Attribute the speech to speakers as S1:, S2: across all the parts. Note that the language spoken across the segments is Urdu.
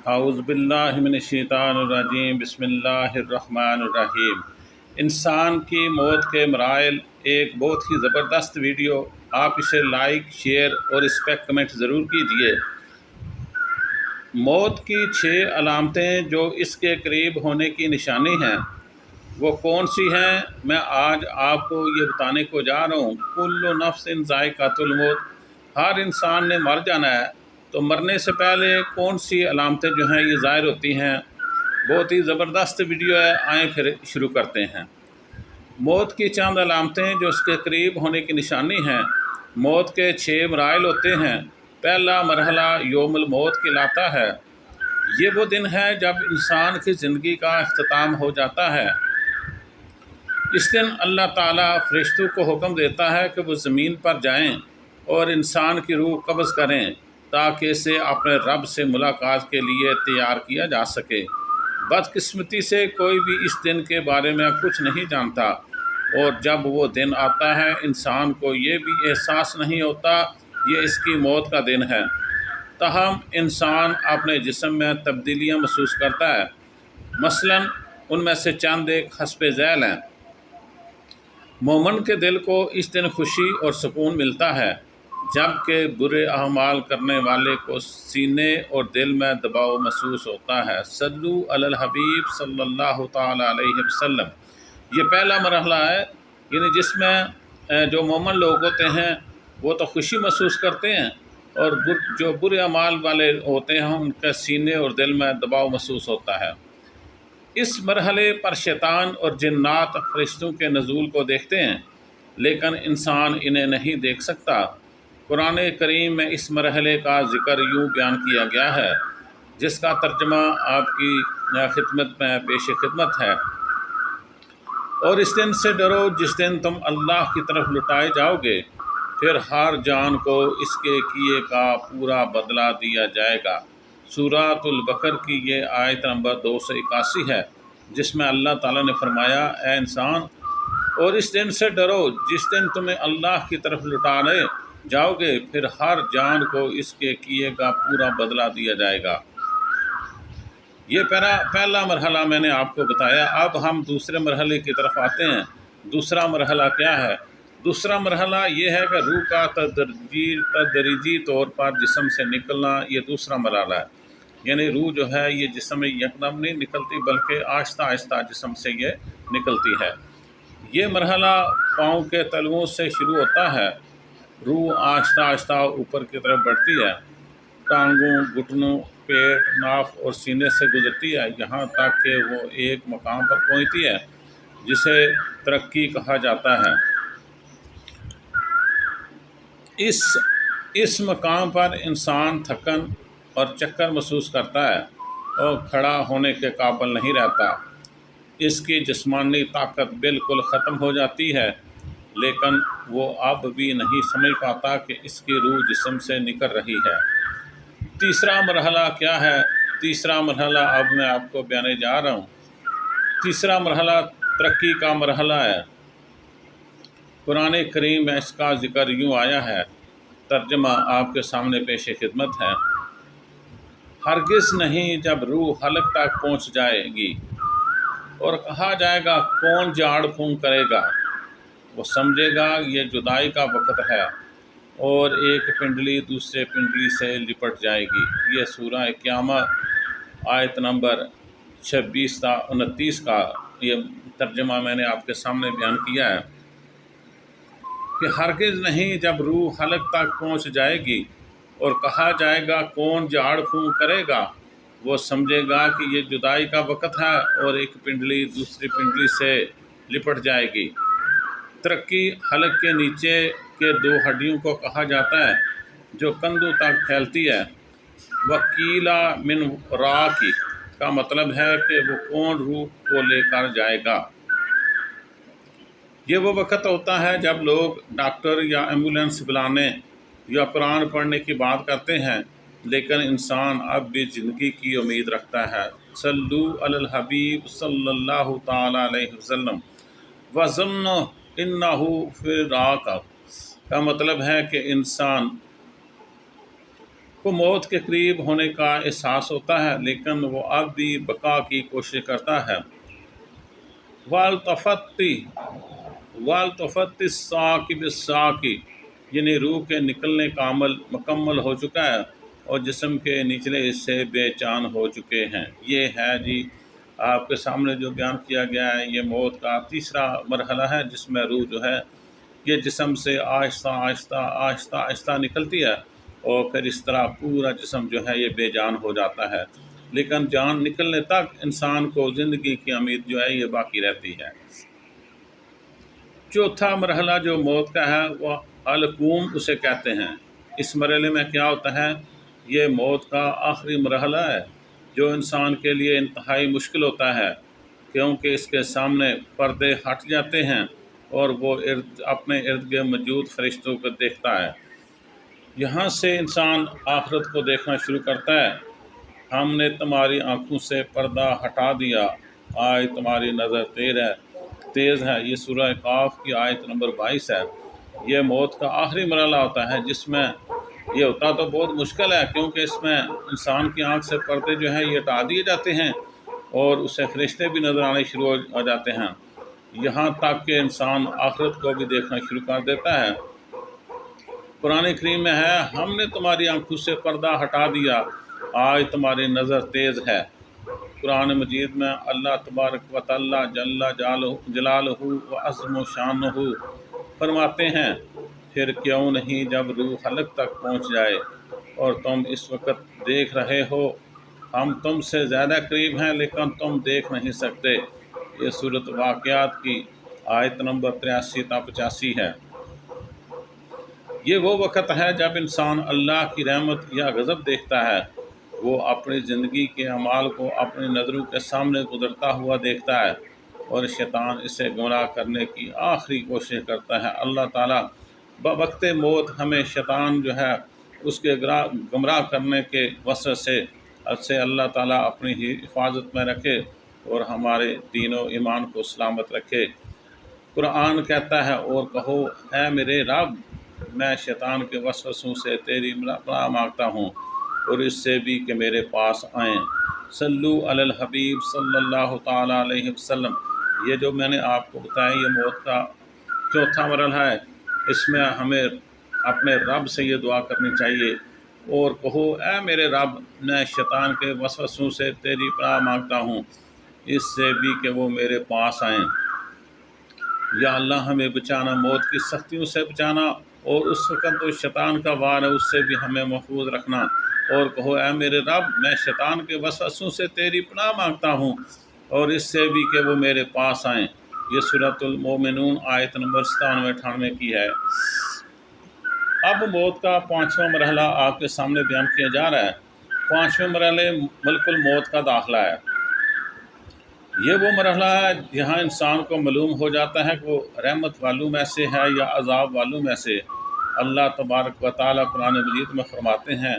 S1: اعوذ باللہ من الشیطان الرجیم بسم اللہ الرحمن الرحیم۔ انسان کی موت کے مراحل، ایک بہت ہی زبردست ویڈیو، آپ اسے لائک، شیئر اور اس پہ کمنٹ ضرور کیجئے۔ موت کی 6 علامتیں جو اس کے قریب ہونے کی نشانی ہیں، وہ کون سی ہیں؟ میں آج آپ کو یہ بتانے کو جا رہا ہوں۔ کل نفس ذائقۃ الموت، ہر انسان نے مر جانا ہے، تو مرنے سے پہلے کون سی علامتیں جو ہیں یہ ظاہر ہوتی ہیں۔ بہت ہی زبردست ویڈیو ہے، آئیں پھر شروع کرتے ہیں۔ موت کی چند علامتیں جو اس کے قریب ہونے کی نشانی ہیں۔ موت کے 6 مراحل ہوتے ہیں۔ پہلا مرحلہ یوم الموت کہلاتا ہے۔ یہ وہ دن ہے جب انسان کی زندگی کا اختتام ہو جاتا ہے۔ اس دن اللہ تعالیٰ فرشتوں کو حکم دیتا ہے کہ وہ زمین پر جائیں اور انسان کی روح قبض کریں تاکہ اسے اپنے رب سے ملاقات کے لیے تیار کیا جا سکے۔ بدقسمتی سے کوئی بھی اس دن کے بارے میں کچھ نہیں جانتا، اور جب وہ دن آتا ہے انسان کو یہ بھی احساس نہیں ہوتا یہ اس کی موت کا دن ہے۔ تاہم انسان اپنے جسم میں تبدیلیاں محسوس کرتا ہے، مثلاً ان میں سے چند ایک حسب ذیل ہیں۔ مومن کے دل کو اس دن خوشی اور سکون ملتا ہے، جبکہ برے اعمال کرنے والے کو سینے اور دل میں دباؤ محسوس ہوتا ہے۔ صلو علی الحبیب صلی اللہ تعالیٰ علیہ وسلم۔ یہ پہلا مرحلہ ہے، یعنی جس میں جو مومن لوگ ہوتے ہیں وہ تو خوشی محسوس کرتے ہیں، اور جو برے اعمال والے ہوتے ہیں ان کے سینے اور دل میں دباؤ محسوس ہوتا ہے۔ اس مرحلے پر شیطان اور جنات فرشتوں کے نزول کو دیکھتے ہیں، لیکن انسان انہیں نہیں دیکھ سکتا۔ قرآن کریم میں اس مرحلے کا ذکر یوں بیان کیا گیا ہے، جس کا ترجمہ آپ کی خدمت میں پیش خدمت ہے۔ اور اس دن سے ڈرو جس دن تم اللہ کی طرف لوٹائے جاؤ گے، پھر ہر جان کو اس کے کیے کا پورا بدلہ دیا جائے گا۔ سورۃ البقرہ کی یہ آیت نمبر 281 ہے، جس میں اللہ تعالیٰ نے فرمایا، اے انسان، اور اس دن سے ڈرو جس دن تمہیں اللہ کی طرف لوٹائے جاؤ گے، پھر ہر جان کو اس کے کیے کا پورا بدلہ دیا جائے گا۔ یہ پہلا مرحلہ میں نے آپ کو بتایا۔ اب ہم دوسرے مرحلے کی طرف آتے ہیں۔ دوسرا مرحلہ کیا ہے؟ دوسرا مرحلہ یہ ہے کہ روح کا تدریجی طور پر جسم سے نکلنا، یہ دوسرا مرحلہ ہے۔ یعنی روح جو ہے یہ جسم میں یکدم نہیں نکلتی، بلکہ آہستہ آہستہ جسم سے یہ نکلتی ہے۔ یہ مرحلہ پاؤں کے تلوؤں سے شروع ہوتا ہے۔ روح آہستہ آہستہ اوپر کی طرف بڑھتی ہے، ٹانگوں، گھٹنوں، پیٹ، ناف اور سینے سے گزرتی ہے، یہاں تک کہ وہ ایک مقام پر پہنچتی ہے جسے ترقی کہا جاتا ہے۔ اس مقام پر انسان تھکن اور چکر محسوس کرتا ہے اور کھڑا ہونے کے قابل نہیں رہتا۔ اس کی جسمانی طاقت بالکل ختم ہو جاتی ہے، لیکن وہ اب بھی نہیں سمجھ پاتا کہ اس کی روح جسم سے نکل رہی ہے۔ تیسرا مرحلہ کیا ہے؟ تیسرا مرحلہ اب میں آپ کو بیانے جا رہا ہوں۔ تیسرا مرحلہ ترقی کا مرحلہ ہے۔ قرآن کریم میں اس کا ذکر یوں آیا ہے، ترجمہ آپ کے سامنے پیش خدمت ہے۔ ہرگز نہیں جب روح حلق تک پہنچ جائے گی اور کہا جائے گا کون جھاڑ پھونک کرے گا، وہ سمجھے گا یہ جدائی کا وقت ہے، اور ایک پنڈلی دوسرے پنڈلی سے لپٹ جائے گی۔ یہ سورہ قیامہ آیت نمبر 26 تا 29 کا یہ ترجمہ میں نے آپ کے سامنے بیان کیا ہے کہ ہرگز نہیں جب روح حلق تک پہنچ جائے گی اور کہا جائے گا کون جھاڑ پھونک کرے گا، وہ سمجھے گا کہ یہ جدائی کا وقت ہے، اور ایک پنڈلی دوسری پنڈلی سے لپٹ جائے گی۔ ترقی حلق کے نیچے کے 2 ہڈیوں کو کہا جاتا ہے جو کندھوں تک پھیلتی ہے۔ وَقِیلَ مِنْ رَاقٍ کا مطلب ہے کہ وہ کون روح کو لے کر جائے گا۔ یہ وہ وقت ہوتا ہے جب لوگ ڈاکٹر یا ایمبولینس بلانے یا قرآن پڑھنے کی بات کرتے ہیں، لیکن انسان اب بھی زندگی کی امید رکھتا ہے۔ صلو علی الحبیب صلی اللہ تعالیٰ علیہ وسلم۔ وَظَنَّ إِنَّهُ فِرَاقٌ کا مطلب ہے کہ انسان کو موت کے قریب ہونے کا احساس ہوتا ہے، لیکن وہ اب بھی بقا کی کوشش کرتا ہے۔ والتفت الساق بالساق، یعنی روح کے نکلنے کا عمل مکمل ہو چکا ہے اور جسم کے نچلے حصے بے جان ہو چکے ہیں۔ یہ ہے جی آپ کے سامنے جو بیان کیا گیا ہے، یہ موت کا تیسرا مرحلہ ہے، جس میں روح جو ہے یہ جسم سے آہستہ آہستہ آہستہ آہستہ نکلتی ہے اور پھر اس طرح پورا جسم جو ہے یہ بے جان ہو جاتا ہے، لیکن جان نکلنے تک انسان کو زندگی کی امید جو ہے یہ باقی رہتی ہے۔ چوتھا مرحلہ جو موت کا ہے وہ القوم اسے کہتے ہیں۔ اس مرحلے میں کیا ہوتا ہے؟ یہ موت کا آخری مرحلہ ہے جو انسان کے لیے انتہائی مشکل ہوتا ہے، کیونکہ اس کے سامنے پردے ہٹ جاتے ہیں اور وہ اپنے ارد گرد موجود فرشتوں کو دیکھتا ہے۔ یہاں سے انسان آخرت کو دیکھنا شروع کرتا ہے۔ ہم نے تمہاری آنکھوں سے پردہ ہٹا دیا، آج تمہاری نظر تیز ہے۔ یہ سورہ قاف کی آیت نمبر 22 ہے۔ یہ موت کا آخری مرحلہ ہوتا ہے، جس میں یہ ہوتا تو بہت مشکل ہے، کیونکہ اس میں انسان کی آنکھ سے پردے جو ہیں یہ ہٹا دیے جاتے ہیں اور اسے فرشتے بھی نظر آنے شروع ہو جاتے ہیں، یہاں تک کہ انسان آخرت کو بھی دیکھنا شروع کر دیتا ہے۔ قرآن کریم میں ہے، ہم نے تمہاری آنکھوں سے پردہ ہٹا دیا، آج تمہاری نظر تیز ہے۔ قرآن مجید میں اللہ تبارک و تعالی جل جلالہ و عظم و شانہ فرماتے ہیں، پھر کیوں نہیں جب روح حلق تک پہنچ جائے اور تم اس وقت دیکھ رہے ہو، ہم تم سے زیادہ قریب ہیں لیکن تم دیکھ نہیں سکتے۔ یہ سورۃ واقعات کی آیت نمبر 83 تا 85 ہے۔ یہ وہ وقت ہے جب انسان اللہ کی رحمت یا غضب دیکھتا ہے۔ وہ اپنی زندگی کے اعمال کو اپنی نظروں کے سامنے گزرتا ہوا دیکھتا ہے اور شیطان اسے گمراہ کرنے کی آخری کوشش کرتا ہے۔ اللہ تعالیٰ بوقت موت ہمیں شیطان جو ہے اس کے گمراہ کرنے کے وسوسے سے اللہ تعالیٰ اپنی حفاظت میں رکھے اور ہمارے دین و ایمان کو سلامت رکھے۔ قرآن کہتا ہے، اور کہو اے میرے رب، میں شیطان کے وسوسوں سے تیری پناہ مانگتا ہوں اور اس سے بھی کہ میرے پاس آئیں۔ صلو علی الحبیب صلی اللہ تعالیٰ علیہ وسلم۔ یہ جو میں نے آپ کو بتایا یہ موت کا چوتھا مرحلہ ہے، اس میں ہمیں اپنے رب سے یہ دعا کرنی چاہیے، اور کہو اے میرے رب، میں شیطان کے وسوسوں سے تیری پناہ مانگتا ہوں، اس سے بھی کہ وہ میرے پاس آئیں۔ یا اللہ ہمیں بچانا، موت کی سختیوں سے بچانا، اور اس وقت جو شیطان کا وار ہے اس سے بھی ہمیں محفوظ رکھنا۔ اور کہو اے میرے رب، میں شیطان کے وسوسوں سے تیری پناہ مانگتا ہوں اور اس سے بھی کہ وہ میرے پاس آئیں۔ یہ سورۃ المومنون آیت نمبر 97-98 کی ہے۔ اب موت کا پانچواں مرحلہ آپ کے سامنے بیان کیا جا رہا ہے۔ پانچویں مرحلے ملک الموت کا داخلہ ہے۔ یہ وہ مرحلہ ہے جہاں انسان کو معلوم ہو جاتا ہے کہ وہ رحمت والوں میں سے ہے یا عذاب والوں میں سے۔ اللہ تبارک و تعالیٰ قرآن مجید میں فرماتے ہیں،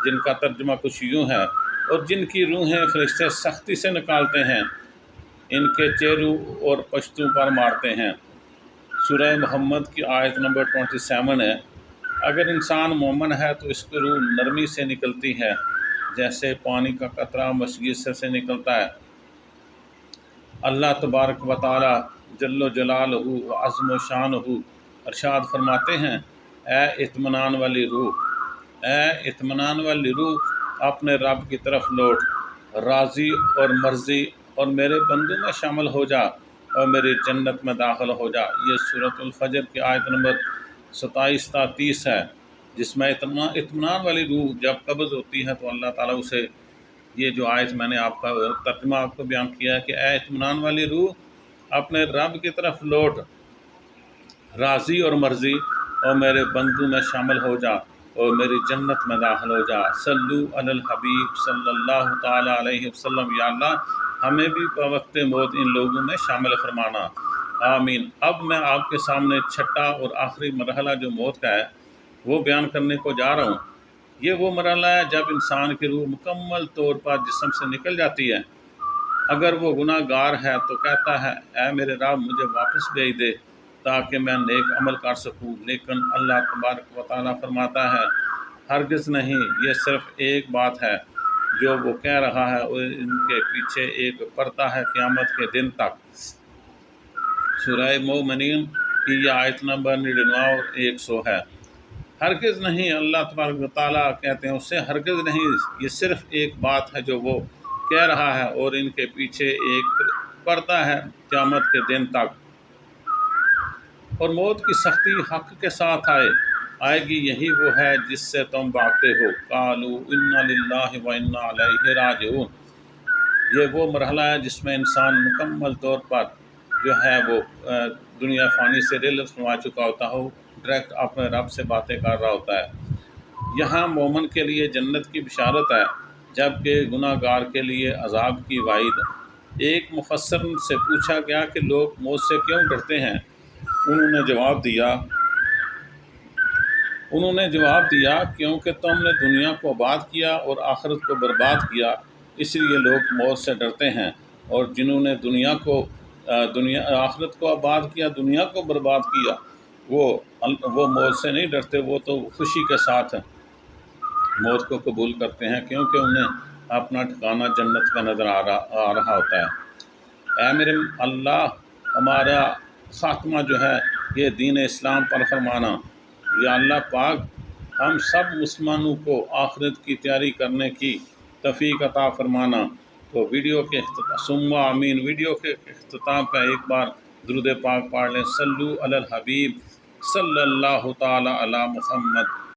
S1: جن کا ترجمہ کچھ یوں ہے، اور جن کی روحیں فرشتے سختی سے نکالتے ہیں، ان کے چہروں اور پشتوں پر مارتے ہیں۔ سورہ محمد کی آیت نمبر 27 ہے۔ اگر انسان مومن ہے تو اس کی روح نرمی سے نکلتی ہے، جیسے پانی کا قطرہ مشغیث سے نکلتا ہے۔ اللہ تبارک و تعالیٰ جل جلالہ و عظم و شانہ ارشاد فرماتے ہیں، اے اطمینان والی روح، اے اطمینان والی روح، اپنے رب کی طرف لوٹ، راضی اور مرضی اور میرے بندوں میں شامل ہو جا اور میری جنت میں داخل ہو جا۔ یہ سورۃ الفجر کی آیت نمبر 27 تا 30 ہے، جس میں اطمینان والی روح جب قبض ہوتی ہے تو اللہ تعالیٰ اسے، یہ جو آیت میں نے آپ کا ترجمہ آپ کو بیان کیا ہے کہ اے اطمینان والی روح، اپنے رب کی طرف لوٹ، راضی اور مرضی اور میرے بندوں میں شامل ہو جا اور میری جنت میں داخل ہو جا۔ صلو علی الحبیب صلی اللہ تعالیٰ علیہ وسلم۔ یا اللہ ہمیں بھی بوقت موت ان لوگوں میں شامل فرمانا، آمین۔ اب میں آپ کے سامنے چھٹا اور آخری مرحلہ جو موت کا ہے وہ بیان کرنے کو جا رہا ہوں۔ یہ وہ مرحلہ ہے جب انسان کی روح مکمل طور پر جسم سے نکل جاتی ہے۔ اگر وہ گناہ گار ہے تو کہتا ہے، اے میرے رب، مجھے واپس بھیج دے تاکہ میں نیک عمل کر سکوں، لیکن اللہ تبارک و تعالیٰ فرماتا ہے، ہرگز نہیں، یہ صرف ایک بات ہے جو وہ کہہ رہا ہے اور ان کے پیچھے ایک پردہ ہے قیامت کے دن تک۔ سورہ مومنین کی یہ آیت نمبر 99 اور 100 ہے۔ ہرگز نہیں، اللہ تبارک و تعالیٰ کہتے ہیں اسے ہرگز نہیں، یہ صرف ایک بات ہے جو وہ کہہ رہا ہے اور ان کے پیچھے ایک پردہ ہے قیامت کے دن تک۔ اور موت کی سختی حق کے ساتھ آئے گی، یہی وہ ہے جس سے تم بھاگتے ہو۔ قالوا انا للہ و انا الیہ راجعون۔ یہ وہ مرحلہ ہے جس میں انسان مکمل طور پر جو ہے وہ دنیا فانی سے رخ فرما چکا ہوتا ہو، ڈائریکٹ اپنے رب سے باتیں کر رہا ہوتا ہے۔ یہاں مومن کے لیے جنت کی بشارت ہے، جبکہ گناہ گار کے لیے عذاب کی وعید۔ ایک مفسر سے پوچھا گیا کہ لوگ موت سے کیوں ڈرتے ہیں؟ انہوں نے جواب دیا کیونکہ تم نے دنیا کو آباد کیا اور آخرت کو برباد کیا، اس لیے لوگ موت سے ڈرتے ہیں، اور جنہوں نے آخرت کو آباد کیا، دنیا کو برباد کیا، وہ موت سے نہیں ڈرتے، وہ تو خوشی کے ساتھ موت کو قبول کرتے ہیں، کیونکہ انہیں اپنا ٹھکانہ جنت کا نظر آ رہا ہوتا ہے۔ اے میرے اللہ، ہمارا خاتمہ جو ہے یہ دین اسلام پر فرمانا۔ یا اللہ پاک، ہم سب مسلمانوں کو آخرت کی تیاری کرنے کی توفیق عطا فرمانا۔ تو ویڈیو کے ثم آمین، ویڈیو کے اختتام پہ ایک بار درود پاک پڑھ لیں۔ صلو علی الحبیب صلی اللہ تعالی علی محمد۔